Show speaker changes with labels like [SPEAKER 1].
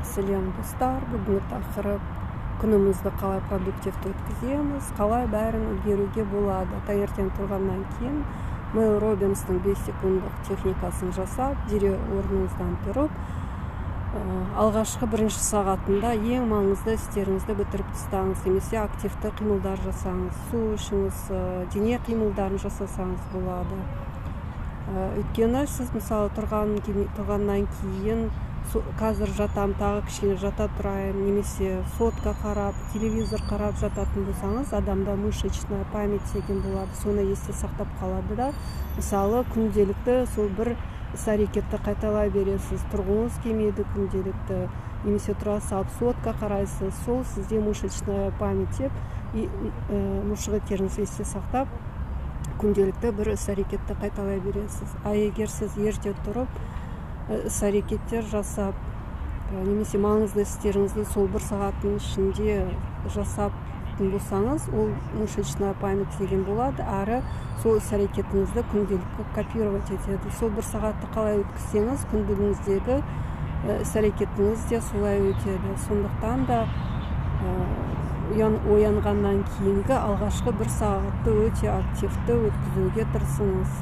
[SPEAKER 1] Сәлем достар, бүгінгі тақырып күнімізді қалай продуктивті өткіземіз, қалай бәрін үлгеруге болады. Таңертең тұрғаннан кейін Мэл Робинстің 5 секундық техникасын жасап, дереу орныңыздан тұрып, алғашқы бірінші сағатында ең маңызды істеріңізді бітіріп тастаңыз, немесе активті қимылдар жасаңыз, су ішіңіз, дене қимылдарын жасасаңыз болады. Өйткені сіз мысалы тұрғаннан кейін қазір жатам, тағы кішкене жата тұрайын, немесе сотка қарап, телевизор қарап жататын болсаңыз, адамда мышечная память деген болады, соны есте сақтап қалады да. Мысалы күнделікті сол бір іс-әрекетті қайталай бересіз, тұрғыңыз келмейді күнделікті, немесе тұра салып сотка қарайсыз, сол сізде мышечная память деп, мұшығытеріңіз есте сақтап, күнделікті бір іс-әрекетті қайталай бересіз. Егер сіз ерте тұрып, іс-әрекеттер жасап, немесе маңызды істеріңізді сол бір сағаттың ішінде жасап болсаңыз, ол мышечная память деген болады, әрі сол іс-әрекетіңізді күнделікті копировать етеді. Сол бір сағатты қалай өткізсеңіз, күндігіңіздегі іс-әрекетіңіз де солай өтеді. Сондықтан да оянғаннан кейінгі алғашқы бір сағатты өте активті өткізуге тырысыңыз.